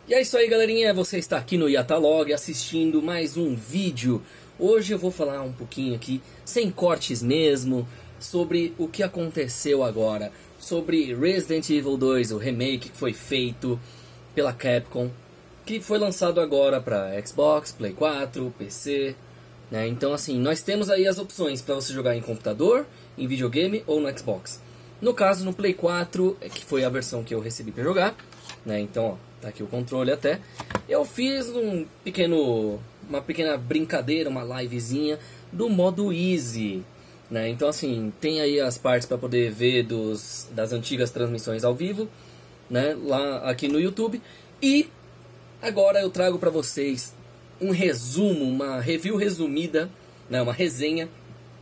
E é isso aí, galerinha, você está aqui no Yatalog assistindo mais um vídeo. Hoje eu vou falar um pouquinho aqui, sem cortes mesmo, sobre o que aconteceu agora. Sobre Resident Evil 2, o remake que foi feito pela Capcom, que foi lançado agora para Xbox, Play 4, PC, né? Então assim, nós temos aí as opções para você jogar em computador, em videogame ou no Xbox. No caso, no Play 4, que foi a versão que eu recebi para jogar, né? Então, ó, tá aqui o controle até. Eu fiz uma pequena brincadeira, uma livezinha do modo Easy, né? Então assim, tem aí as partes para poder ver das antigas transmissões ao vivo, né? Lá aqui no YouTube. E agora eu trago para vocês um resumo, uma review resumida, né? Uma resenha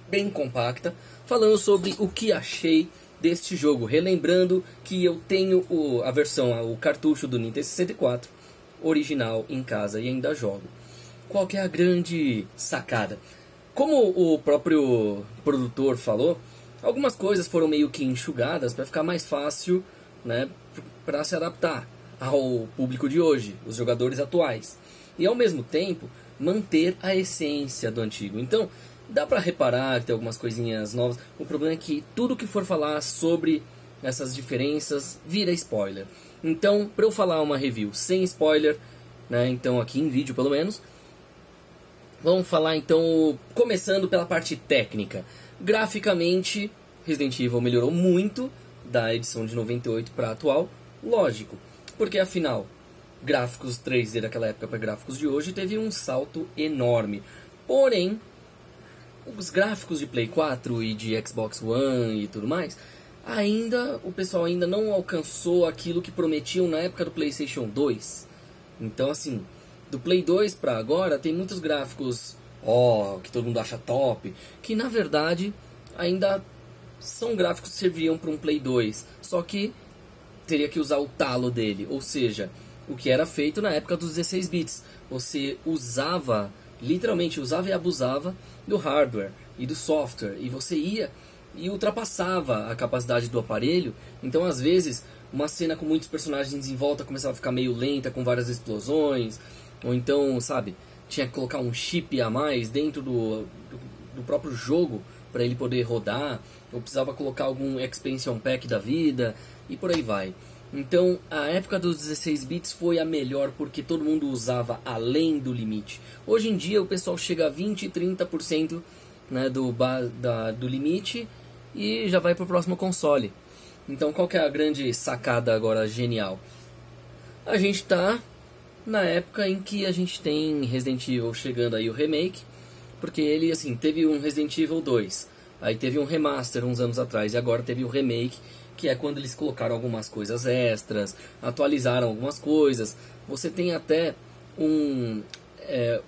bem compacta, falando sobre o que achei deste jogo, relembrando que eu tenho a versão, o cartucho do Nintendo 64 original em casa e ainda jogo. Qual que é a grande sacada? Como o próprio produtor falou, algumas coisas foram meio que enxugadas para ficar mais fácil, né, para se adaptar ao público de hoje, os jogadores atuais, e ao mesmo tempo manter a essência do antigo. Então dá pra reparar que tem algumas coisinhas novas. O problema é que tudo que for falar sobre essas diferenças vira spoiler. Então, pra eu falar uma review sem spoiler, né, então aqui em vídeo pelo menos, vamos falar então, começando pela parte técnica. Graficamente, Resident Evil melhorou muito da edição de 98 para atual, lógico, porque afinal, gráficos 3D daquela época para gráficos de hoje teve um salto enorme. Porém, os gráficos de Play 4 e de Xbox One e tudo mais, o pessoal ainda não alcançou aquilo que prometiam na época do PlayStation 2. Então assim, do Play 2 para agora tem muitos gráficos, que todo mundo acha top, que na verdade ainda são gráficos que serviam para um Play 2, só que teria que usar o talo dele, ou seja, o que era feito na época dos 16 bits. Você literalmente usava e abusava do hardware e do software, e você ia e ultrapassava a capacidade do aparelho. Então às vezes uma cena com muitos personagens em volta começava a ficar meio lenta, com várias explosões, ou então, sabe, tinha que colocar um chip a mais dentro do próprio jogo para ele poder rodar, ou precisava colocar algum expansion pack da vida, e por aí vai. Então a época dos 16 bits foi a melhor porque todo mundo usava além do limite. Hoje em dia o pessoal chega a 20, 30%, né, do limite e já vai para o próximo console. Então qual que é a grande sacada agora genial? A gente está na época em que a gente tem Resident Evil chegando aí o remake, porque ele assim teve um Resident Evil 2, aí teve um remaster uns anos atrás e agora teve o remake, que é quando eles colocaram algumas coisas extras, atualizaram algumas coisas. Você tem até um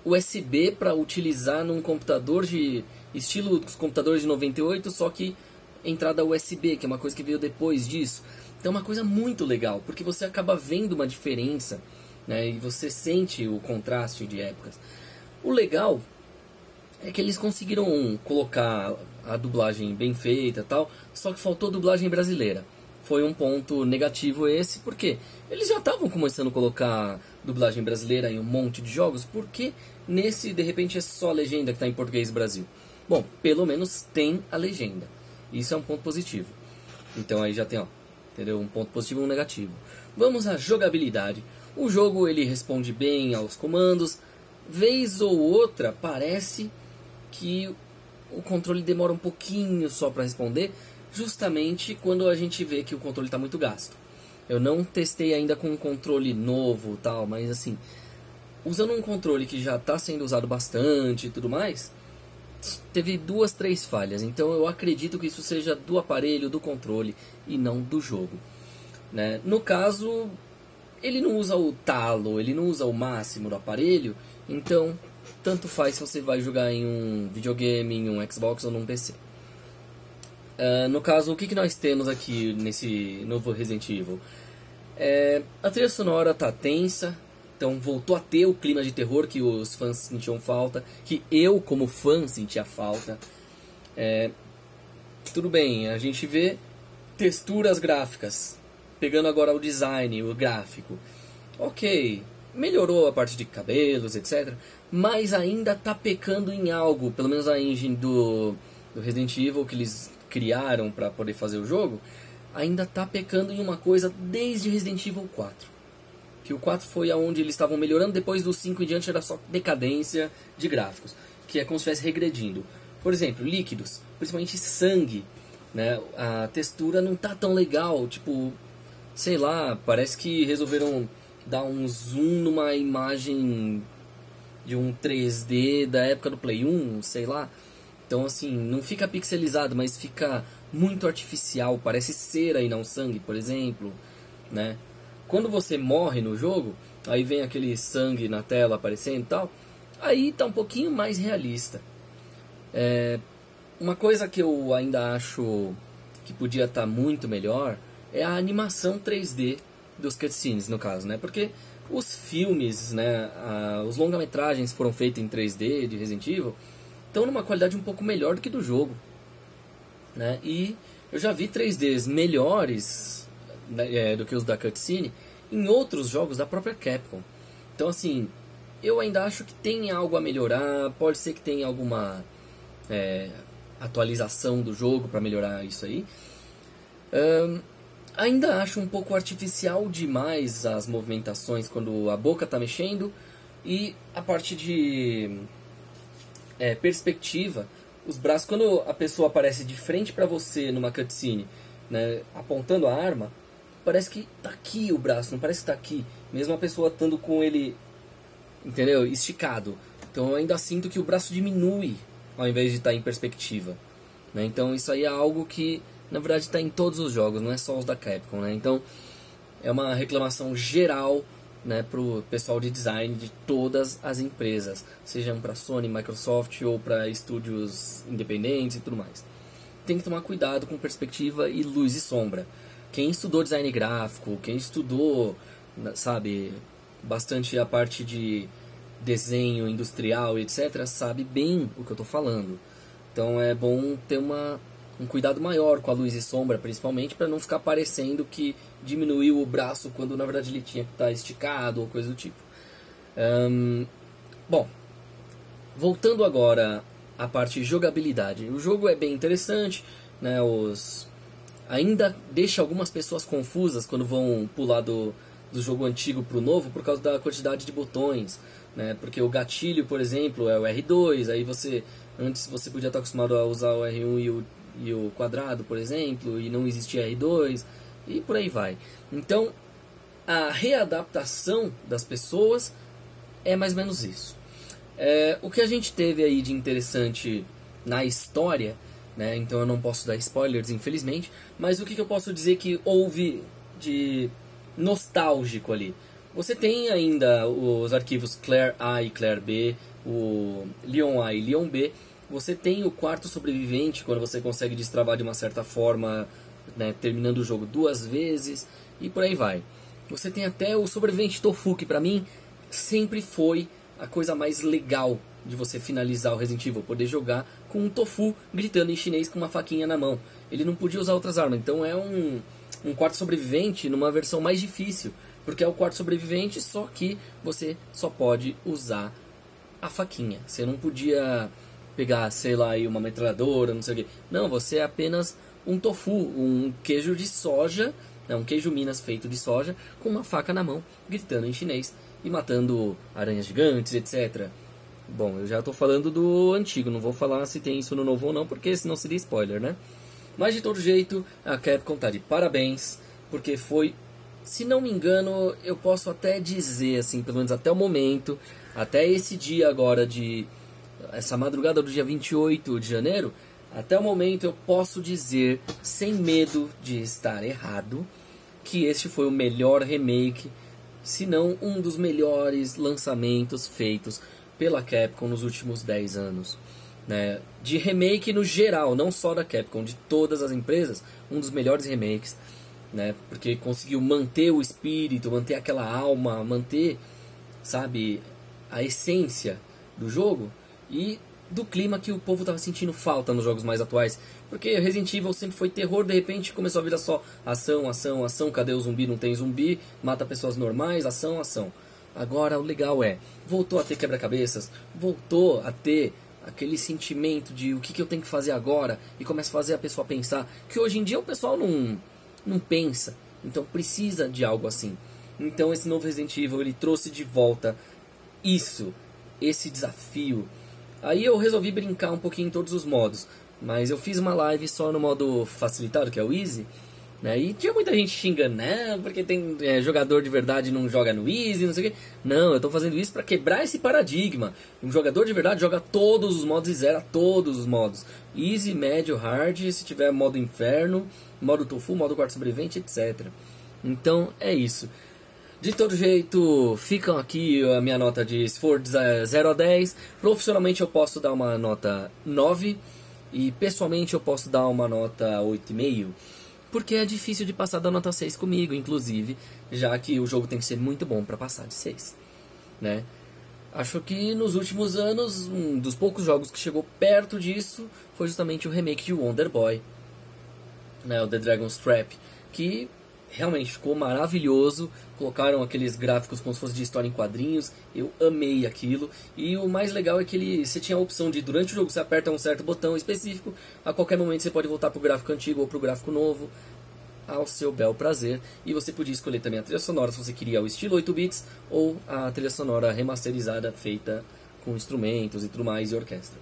USB para utilizar num computador de estilo dos computadores de 98, só que entrada USB, que é uma coisa que veio depois disso. Então é uma coisa muito legal, porque você acaba vendo uma diferença, né, e você sente o contraste de épocas. O legal é que eles conseguiram colocar a dublagem bem feita e tal, só que faltou dublagem brasileira. Foi um ponto negativo esse, porque eles já estavam começando a colocar dublagem brasileira em um monte de jogos, porque nesse, de repente, é só a legenda que está em português Brasil. Bom, pelo menos tem a legenda. Isso é um ponto positivo. Então aí já tem, entendeu? Um ponto positivo e um negativo. Vamos à jogabilidade. O jogo, ele responde bem aos comandos. Vez ou outra, parece que o controle demora um pouquinho só para responder, justamente quando a gente vê que o controle está muito gasto. Eu não testei ainda com um controle novo tal, mas assim, usando um controle que já está sendo usado bastante e tudo mais, teve 2, 3 falhas. Então eu acredito que isso seja do aparelho, do controle e não do jogo, né? No caso, ele não usa o talo, ele não usa o máximo do aparelho, então tanto faz se você vai jogar em um videogame, em um Xbox ou num PC. No caso, o que nós temos aqui nesse novo Resident Evil? A trilha sonora tá tensa, então voltou a ter o clima de terror que os fãs sentiam falta, que eu como fã sentia falta. Tudo bem, a gente vê texturas gráficas, pegando agora o design, o gráfico. ok, melhorou a parte de cabelos, etc. Mas ainda tá pecando em algo, pelo menos a engine do Resident Evil que eles criaram para poder fazer o jogo, ainda tá pecando em uma coisa desde Resident Evil 4. Que o 4 foi aonde eles estavam melhorando, depois do 5 em diante era só decadência de gráficos, que é como se estivesse regredindo. Por exemplo, líquidos, principalmente sangue, né? A textura não tá tão legal, tipo, sei lá, parece que resolveram dar um zoom numa imagem de um 3D da época do Play 1, sei lá. Então assim, não fica pixelizado, mas fica muito artificial, parece cera e não sangue, por exemplo, né? Quando você morre no jogo, aí vem aquele sangue na tela aparecendo e tal, aí tá um pouquinho mais realista. Uma coisa que eu ainda acho que podia estar muito melhor é a animação 3D dos cutscenes, no caso, né? Porque os filmes, né, os longa-metragens foram feitos em 3D de Resident Evil, estão numa qualidade um pouco melhor do que do jogo, né? E eu já vi 3Ds melhores, né, do que os da cutscene em outros jogos da própria Capcom. Então assim, eu ainda acho que tem algo a melhorar, pode ser que tenha alguma atualização do jogo para melhorar isso aí. Ainda acho um pouco artificial demais as movimentações quando a boca está mexendo, e a parte de perspectiva, os braços, quando a pessoa aparece de frente para você numa cutscene, né, apontando a arma, parece que tá aqui o braço, não parece que tá aqui, mesmo a pessoa estando com ele, entendeu, esticado. Então eu ainda sinto que o braço diminui ao invés de estar em perspectiva, né? Então isso aí é algo que na verdade está em todos os jogos, não é só os da Capcom, né? Então é uma reclamação geral, né, pro pessoal de design de todas as empresas, sejam para Sony, Microsoft ou para estúdios independentes e tudo mais. Tem que tomar cuidado com perspectiva e luz e sombra. Quem estudou design gráfico, quem estudou, sabe, bastante a parte de desenho industrial, etc., sabe bem o que eu estou falando. Então é bom ter um cuidado maior com a luz e sombra, principalmente, para não ficar parecendo que diminuiu o braço quando na verdade ele tinha que estar esticado ou coisa do tipo. Bom, voltando agora à parte de jogabilidade. O jogo é bem interessante, né? Ainda deixa algumas pessoas confusas quando vão pular do jogo antigo para o novo por causa da quantidade de botões, né? Porque o gatilho, por exemplo, é o R2, aí antes você podia estar acostumado a usar o R1 e o quadrado, por exemplo, e não existia R2, e por aí vai. Então, a readaptação das pessoas é mais ou menos isso. O que a gente teve aí de interessante na história, né? Então eu não posso dar spoilers, infelizmente, mas o que eu posso dizer que houve de nostálgico ali? Você tem ainda os arquivos Claire A e Claire B, o Leon A e Leon B. Você tem o quarto sobrevivente, quando você consegue destravar de uma certa forma, né, terminando o jogo 2 vezes, e por aí vai. Você tem até o sobrevivente Tofu, que pra mim sempre foi a coisa mais legal de você finalizar o Resident Evil, poder jogar com um Tofu gritando em chinês com uma faquinha na mão. Ele não podia usar outras armas, então é um quarto sobrevivente numa versão mais difícil, porque é o quarto sobrevivente, só que você só pode usar a faquinha. Você não podia pegar, sei lá, aí uma metralhadora, não sei o que. Não, você é apenas um tofu, um queijo de soja, um queijo Minas feito de soja, com uma faca na mão, gritando em chinês e matando aranhas gigantes, etc. Bom, eu já estou falando do antigo, não vou falar se tem isso no novo ou não, porque senão seria spoiler, né? Mas de todo jeito, a Capcom tá de parabéns, porque foi, se não me engano, eu posso até dizer, assim, pelo menos até o momento, até esse dia agora essa madrugada do dia 28 de janeiro, até o momento eu posso dizer, sem medo de estar errado, que este foi o melhor remake, se não um dos melhores lançamentos feitos pela Capcom nos últimos 10 anos. Né? De remake no geral, não só da Capcom, de todas as empresas, um dos melhores remakes, né? Porque conseguiu manter o espírito, manter aquela alma, manter, sabe, a essência do jogo. E do clima que o povo tava sentindo falta nos jogos mais atuais. Porque Resident Evil sempre foi terror, de repente começou a virar só ação, ação, ação, cadê o zumbi? Não tem zumbi, mata pessoas normais, ação, ação. Agora o legal voltou a ter quebra-cabeças, voltou a ter aquele sentimento de o que eu tenho que fazer agora, e começa a fazer a pessoa pensar, que hoje em dia o pessoal não pensa, então precisa de algo assim. Então esse novo Resident Evil, ele trouxe de volta esse desafio. Aí eu resolvi brincar um pouquinho em todos os modos, mas eu fiz uma live só no modo facilitado, que é o Easy, né? E tinha muita gente xingando, né? Porque tem jogador de verdade não joga no Easy, não sei o quê. Não, eu tô fazendo isso pra quebrar esse paradigma. Um jogador de verdade joga todos os modos e zera todos os modos. Easy, médio, hard, se tiver modo inferno, modo tofu, modo quarto sobrevivente, etc. Então é isso. De todo jeito, ficam aqui a minha nota de, se for de 0 a 10, profissionalmente eu posso dar uma nota 9 e pessoalmente eu posso dar uma nota 8,5, porque é difícil de passar da nota 6 comigo, inclusive, já que o jogo tem que ser muito bom para passar de 6, né? Acho que nos últimos anos, um dos poucos jogos que chegou perto disso foi justamente o remake de Wonder Boy, né, o The Dragon's Trap, que realmente ficou maravilhoso. Colocaram aqueles gráficos como se fosse de história em quadrinhos. Eu amei aquilo. E o mais legal é que você tinha a opção de, durante o jogo, você aperta um certo botão específico, a qualquer momento você pode voltar para o gráfico antigo ou para o gráfico novo, ao seu bel prazer. E você podia escolher também a trilha sonora, se você queria o estilo 8 bits ou a trilha sonora remasterizada, feita com instrumentos e tudo mais, e orquestra.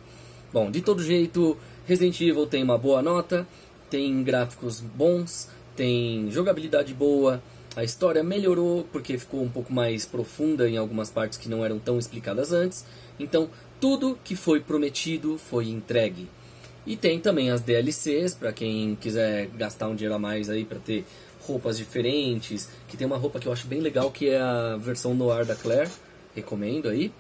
Bom, de todo jeito, Resident Evil tem uma boa nota, tem gráficos bons, tem jogabilidade boa, a história melhorou porque ficou um pouco mais profunda em algumas partes que não eram tão explicadas antes. Então, tudo que foi prometido foi entregue. E tem também as DLCs, para quem quiser gastar um dinheiro a mais aí para ter roupas diferentes, que tem uma roupa que eu acho bem legal, que é a versão Noir da Claire, recomendo aí.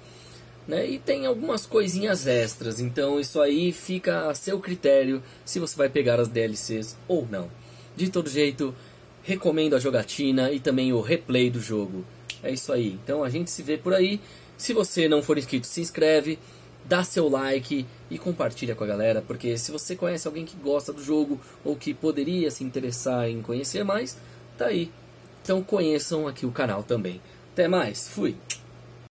Né? E tem algumas coisinhas extras, então isso aí fica a seu critério se você vai pegar as DLCs ou não. De todo jeito, recomendo a jogatina e também o replay do jogo. É isso aí. Então a gente se vê por aí. Se você não for inscrito, se inscreve, dá seu like e compartilha com a galera, porque se você conhece alguém que gosta do jogo ou que poderia se interessar em conhecer mais, tá aí. Então conheçam aqui o canal também. Até mais. Fui.